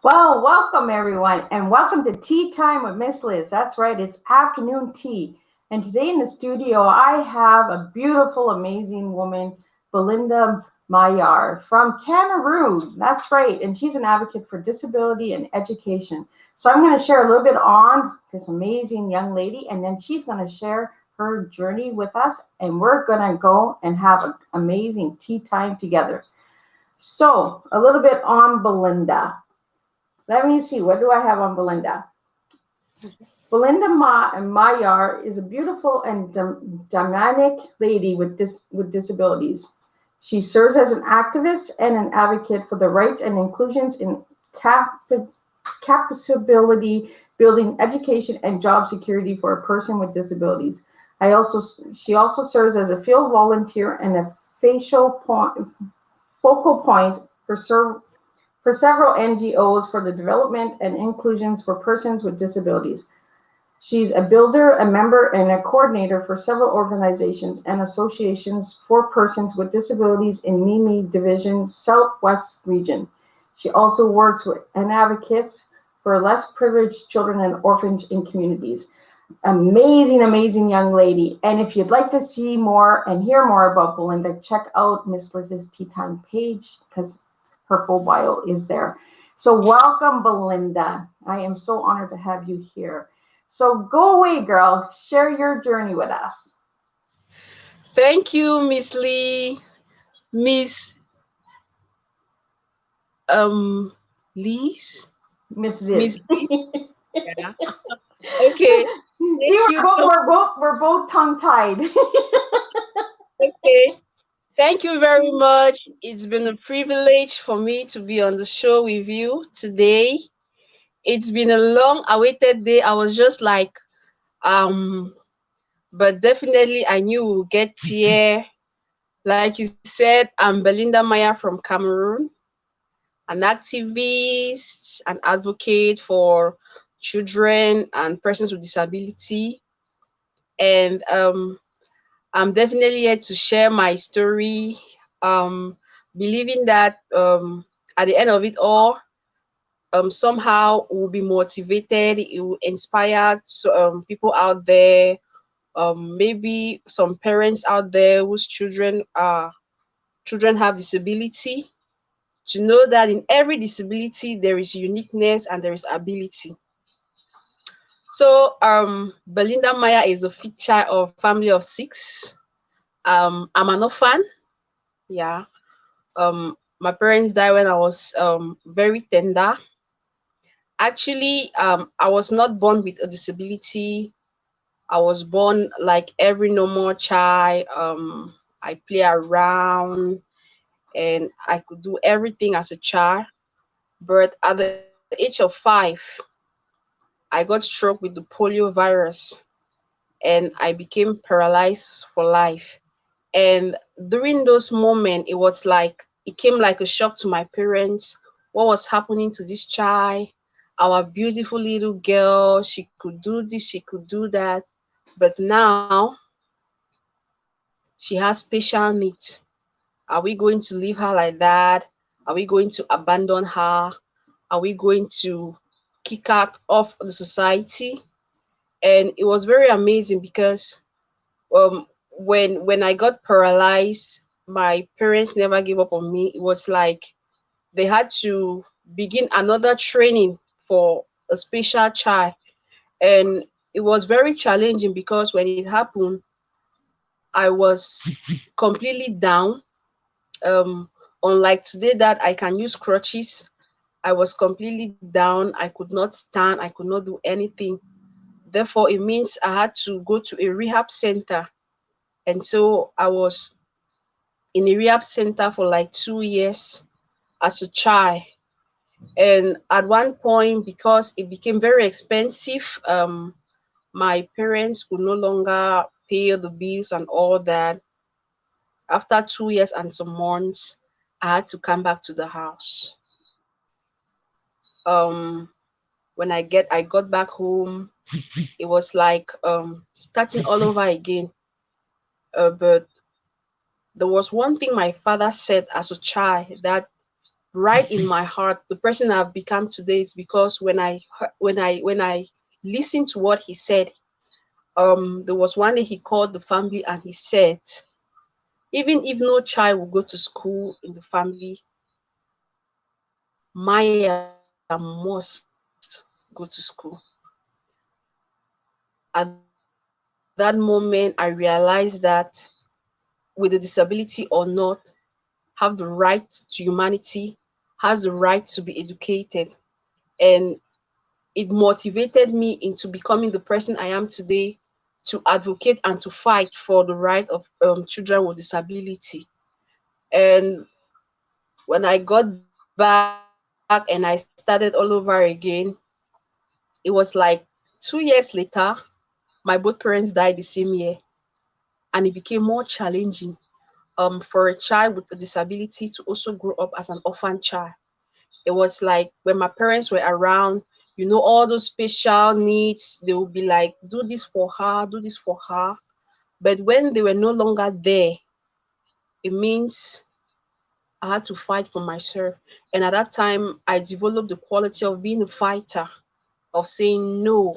Well, welcome everyone, and welcome to Tea Time with Miss Liz. That's right, it's afternoon tea. And today in the studio, I have a beautiful, amazing woman, Belinda Mayar from Cameroon. That's right, and she's an advocate for disability and education. So I'm going to share a little bit on this amazing young lady, and then she's going to share her journey with us, and we're going to go and have an amazing tea time together. So a little bit on Belinda. Let me see, what do I have on Belinda? Belinda Mayar is a beautiful and dynamic lady with disabilities. She serves as an activist and an advocate for the rights and inclusions in capacity building, education, and job security for a person with disabilities. She also serves as a field volunteer and a focal point for several NGOs for the development and inclusions for persons with disabilities. She's a builder, a member, and a coordinator for several organizations and associations for persons with disabilities in Mimi Division, Southwest Region. She also works with and advocates for less privileged children and orphans in communities. Amazing, amazing young lady. And if you'd like to see more and hear more about Belinda, check out Miss Liz's Tea Time page, because her full bio is there. So welcome, Belinda. I am so honored to have you here. So go away, girl. Share your journey with us. Thank you, Miss Lee. Miss Liz. Miss Liz. Yeah. Okay. See, we're both tongue-tied. Okay. Thank you very much. It's been a privilege for me to be on the show with you today. It's been a long awaited day. I was just like, but definitely I knew we'll get here. Like you said, I'm Belinda Mayar from Cameroon, an activist, an advocate for children and persons with disability. And I'm definitely here to share my story, believing that at the end of it all, somehow we'll be motivated, it will inspire people out there, maybe some parents out there whose children have disability, to know that in every disability there is uniqueness and there is ability. So Belinda Mayar is a fifth child of family of 6. I'm an orphan. Yeah. My parents died when I was very tender. Actually, I was not born with a disability. I was born like every normal child. I play around and I could do everything as a child. But at the age of 5, I got struck with the polio virus and I became paralyzed for life. And during those moments, it came like a shock to my parents. What was happening to this child? Our beautiful little girl, she could do this, she could do that. But now she has special needs. Are we going to leave her like that? Are we going to abandon her? Are we going to kick her off the society? And it was very amazing because when I got paralyzed, my parents never gave up on me. It was like they had to begin another training for a special child, and it was very challenging because when it happened, I was completely down. Um, Unlike today that I can use crutches, I was completely down. I could not stand. I could not do anything. Therefore, it means I had to go to a rehab center. And so I was in a rehab center for like 2 years as a child. And at one point, because it became very expensive, my parents could no longer pay the bills and all that. After 2 years and some months, I had to come back to the house. Um, when I got back home, it was like starting all over again. But there was one thing my father said as a child that right in my heart, the person I've become today is because when I listened to what he said, there was one day he called the family and he said, even if no child will go to school in the family, Maya must go to school. At that moment, I realized that with the disability or not, have the right to humanity, has the right to be educated. And it motivated me into becoming the person I am today to advocate and to fight for the right of children with disability. And when I got back and I started all over again, it was like 2 years later, my both parents died the same year, and it became more challenging for a child with a disability to also grow up as an orphan child. It was like when my parents were around, all those special needs, they would be like, do this for her, do this for her. But when they were no longer there, it means I had to fight for myself. And at that time, I developed the quality of being a fighter, of saying no.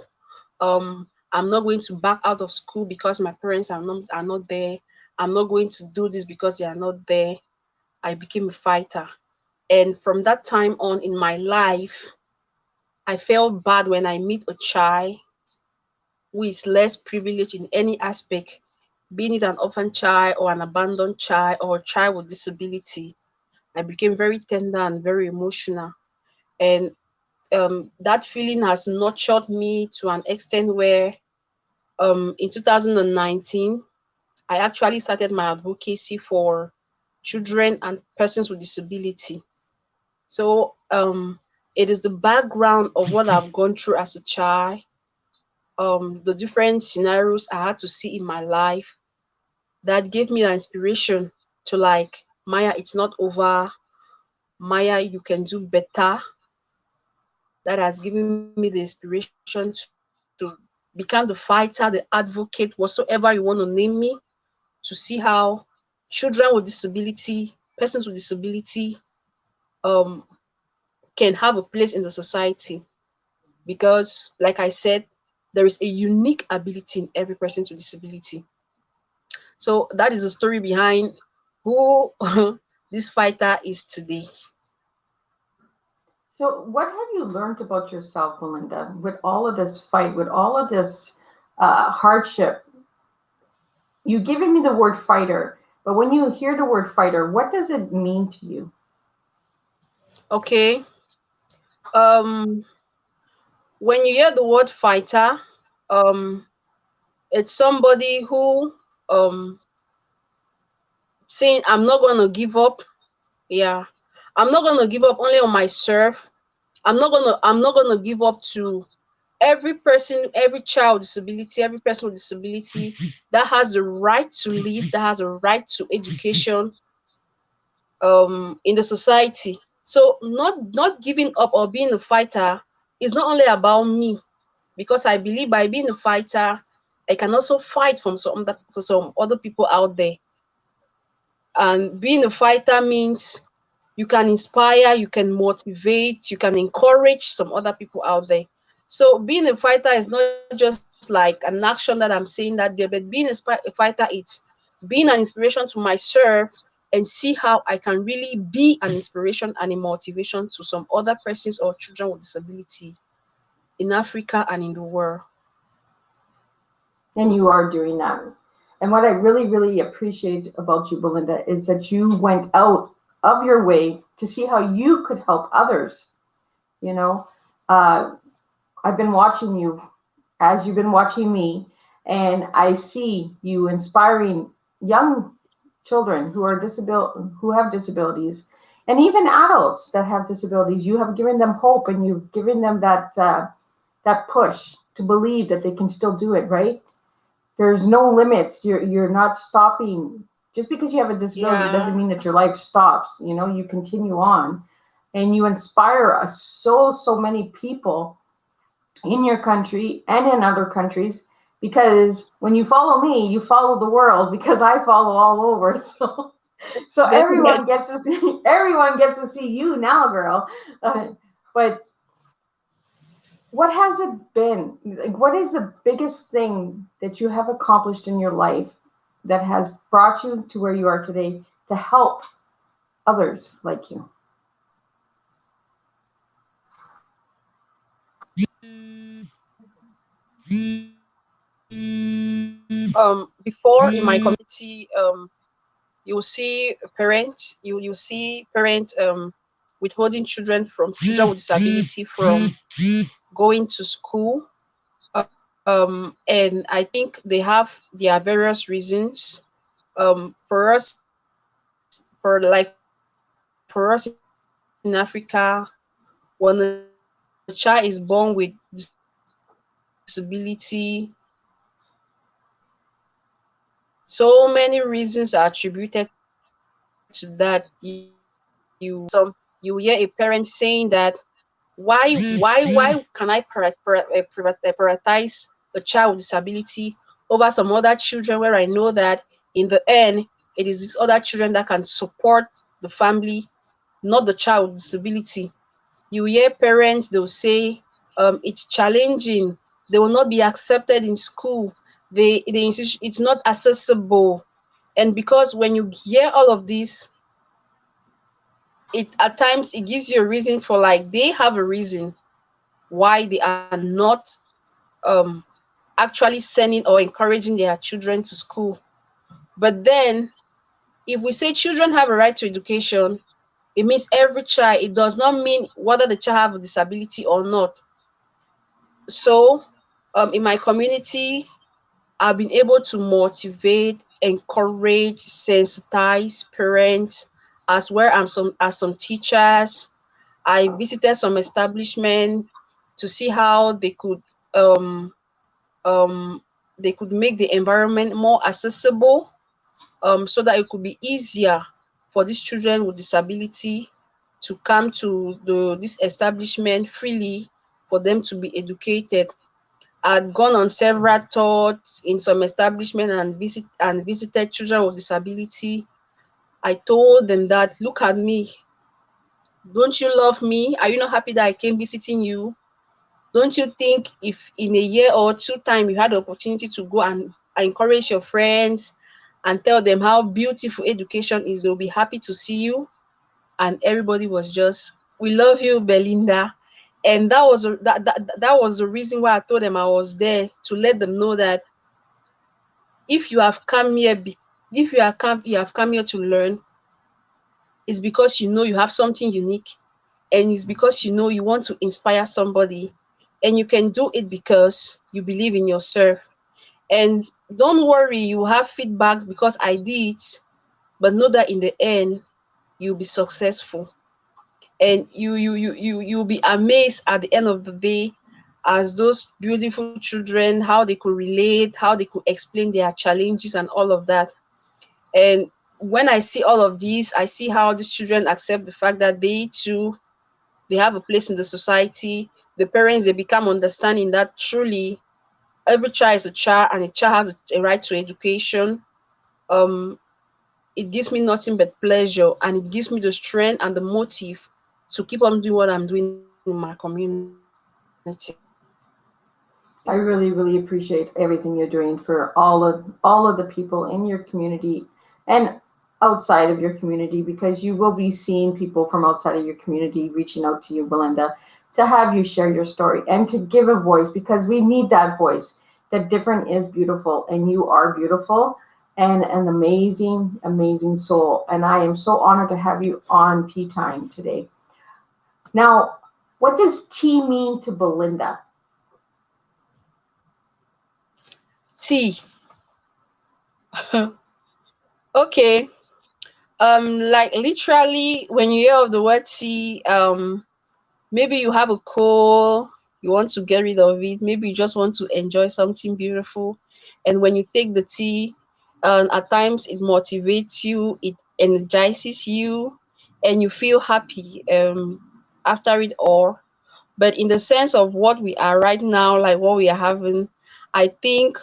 I'm not going to back out of school because my parents are not there. I'm not going to do this because they are not there. I became a fighter. And from that time on in my life, I felt bad when I meet a child who is less privileged in any aspect, being it an orphan child or an abandoned child or a child with disability. I became very tender and very emotional. And that feeling has nurtured me to an extent where in 2019, I actually started my advocacy for children and persons with disability. So it is the background of what I've gone through as a child, the different scenarios I had to see in my life that gave me the inspiration to like, Maya, it's not over. Maya, you can do better. That has given me the inspiration to become the fighter, the advocate, whatsoever you want to name me, to see how children with disability, persons with disability, um, can have a place in the society. Because, like I said, there is a unique ability in every person with disability. So that is the story behind who this fighter is today. So, what have you learned about yourself, Belinda, with all of this fight, with all of this hardship? You giving me the word fighter, but when you hear the word fighter, what does it mean to you? Okay. Um, when you hear the word fighter, um, It's somebody who saying I'm not gonna give up. Yeah. I'm not gonna give up only on myself. I'm not gonna give up to every person, every child with disability, every person with disability that has the right to live, that has a right to education in the society. So not giving up or being a fighter is not only about me, because I believe by being a fighter, I can also fight for some other people out there. And being a fighter means you can inspire, you can motivate, you can encourage some other people out there. So being a fighter is not just like an action that I'm saying that there, but being a fighter, it's being an inspiration to myself and see how I can really be an inspiration and a motivation to some other persons or children with disability in Africa and in the world. And you are doing that. And what I really, really appreciate about you, Belinda, is that you went out of your way to see how you could help others. You know, uh, I've been watching you as you've been watching me, and I see you inspiring young children who have disabilities, and even adults that have disabilities. You have given them hope, and you've given them that push to believe that they can still do it. Right? There's no limits. You're not stopping. Just because you have a disability Yeah. doesn't mean that your life stops. You know, you continue on, and you inspire so many people in your country and in other countries, because when you follow me, you follow the world, because I follow all over. So Definitely. everyone gets to see you now, girl. But what has it been? Like, what is the biggest thing that you have accomplished in your life that has brought you to where you are today to help others like you? Before in my community, you see parents, you see parents withholding children from children with disability from going to school. And I think they have their various reasons. For us, for like for us in Africa, when a child is born with disability, so many reasons are attributed to that. You hear a parent saying that why can I prioritize a child with disability over some other children, where I know that in the end it is these other children that can support the family, not the child with disability. You hear parents, they'll say it's challenging, they will not be accepted in school, they insist it's not accessible. And because when you hear all of this, it at times it gives you a reason for, like, they have a reason why they are not um actually sending or encouraging their children to school. But then if we say children have a right to education, it means every child. It does not mean whether the child have a disability or not. So in my community, I've been able to motivate, encourage, sensitize parents, as well as some teachers. I visited some establishment to see how um, they could make the environment more accessible, so that it could be easier for these children with disability to come to this establishment freely, for them to be educated. I'd gone on several tours in some establishment and visited children with disability. I told them that, look at me, don't you love me? Are you not happy that I came visiting you? Don't you think if in a year or two time you had the opportunity to go and encourage your friends and tell them how beautiful education is, they'll be happy to see you? And everybody was just, we love you, Belinda. And that was the reason why I told them I was there, to let them know that if you have come here, if you have come here to learn, it's because you know you have something unique, and it's because you know you want to inspire somebody, and you can do it because you believe in yourself. And don't worry, you have feedbacks because I did it, but know that in the end you'll be successful. And you'll be amazed at the end of the day as those beautiful children, how they could relate, how they could explain their challenges and all of that. And when I see all of these, I see how these children accept the fact that they too, they have a place in the society. The parents, they become understanding that truly every child is a child and a child has a right to education. um it gives me nothing but pleasure, and it gives me the strength and the motive to keep on doing what I'm doing in my community. I really, really appreciate everything you're doing for all of the people in your community and outside of your community, because you will be seeing people from outside of your community reaching out to you, Belinda, to have you share your story and to give a voice, because we need that voice. That different is beautiful, and you are beautiful and an amazing, amazing soul. And I am so honored to have you on Tea Time today. Now, what does tea mean to Belinda? T. Okay. Like literally when you hear of the word tea, maybe you have a cold, you want to get rid of it, maybe you just want to enjoy something beautiful. And when you take the tea, at times it motivates you, it energizes you, and you feel happy after it all. But in the sense of what we are right now, like what we are having, I think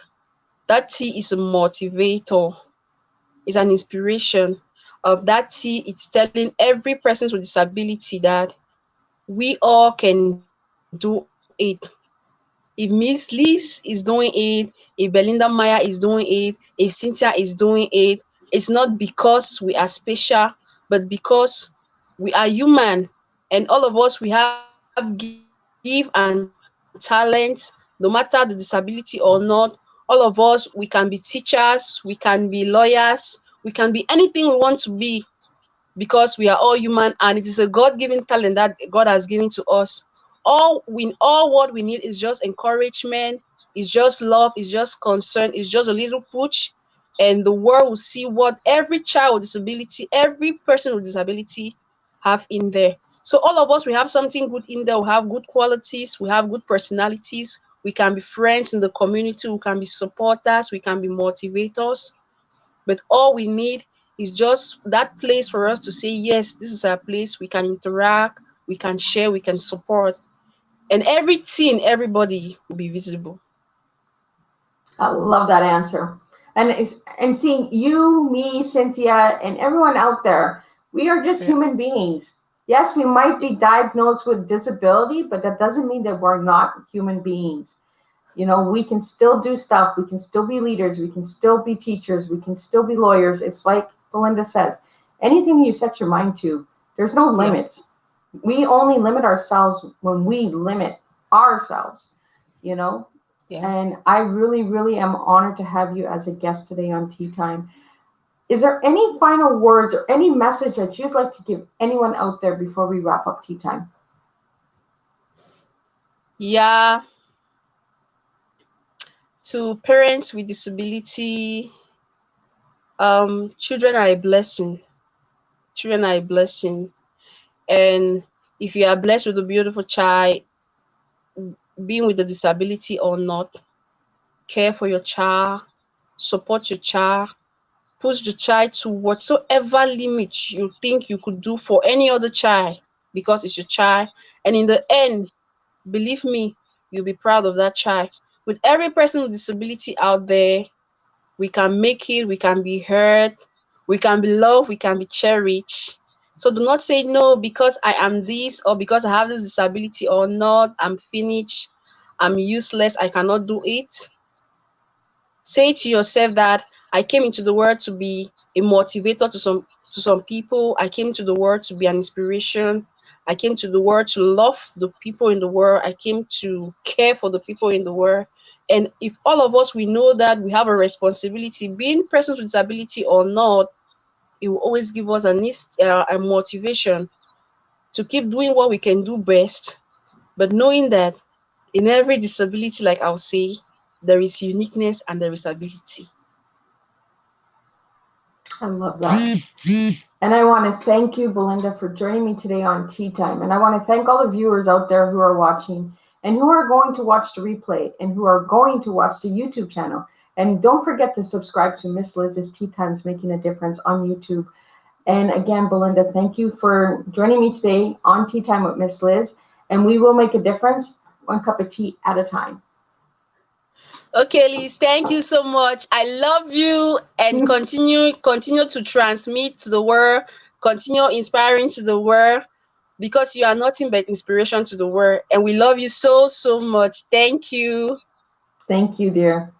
that tea is a motivator, is an inspiration. Of that tea, it's telling every person with disability that we all can do it. If Miss Liz is doing it, if Belinda Maya is doing it, if Cynthia is doing it, it's not because we are special, but because we are human, and all of us, we have give and talent, no matter the disability or not. All of us, we can be teachers, we can be lawyers, we can be anything we want to be, because we are all human, and it is a God-given talent that God has given to us. All what we need is just encouragement, it's just love, it's just concern, it's just a little push, and the world will see what every child with disability, every person with disability have in there. So all of us, we have something good in there. We have good qualities, we have good personalities. We can be friends in the community, we can be supporters, we can be motivators, but all we need is just that place for us to say, yes, this is our place. We can interact, we can share, we can support, and everything, everybody will be visible. I love that answer. And seeing you, me, Cynthia, and everyone out there, we are just Yeah. human beings. Yes, we might be diagnosed with disability, but that doesn't mean that we're not human beings. You know, we can still do stuff. We can still be leaders. We can still be teachers. We can still be lawyers. It's like Belinda says, anything you set your mind to, there's no Yeah. limits. We only limit ourselves when we limit ourselves, you know. Yeah. And I really, really am honored to have you as a guest today on Tea Time. Is there any final words or any message that you'd like to give anyone out there before we wrap up Tea Time? Yeah. To parents with disability, children are a blessing. Children are a blessing. And if you are blessed with a beautiful child, being with a disability or not, care for your child, support your child, push the child to whatsoever limit you think you could do for any other child, because it's your child. And in the end, believe me, you'll be proud of that child. With every person with disability out there, we can make it, we can be heard, we can be loved, we can be cherished. So do not say no because I am this, or because I have this disability or not, I'm finished, I'm useless, I cannot do it. Say to yourself that I came into the world to be a motivator to some people. I came to the world to be an inspiration. I came to the world to love the people in the world. I came to care for the people in the world. And if all of us, we know that we have a responsibility, being persons with disability or not, it will always give us a motivation to keep doing what we can do best. But knowing that in every disability, like I'll say, there is uniqueness and there is ability. I love that. And I want to thank you, Belinda, for joining me today on Tea Time. And I want to thank all the viewers out there who are watching and who are going to watch the replay and who are going to watch the YouTube channel. And don't forget to subscribe to Miss Liz's Tea Times Making a Difference on YouTube. And again, Belinda, thank you for joining me today on Tea Time with Miss Liz. And we will make a difference one cup of tea at a time. Okay, Liz, thank you so much. I love you, and continue to transmit to the world, continue inspiring to the world, because you are nothing but inspiration to the world. And we love you so, so much. Thank you. Thank you, dear.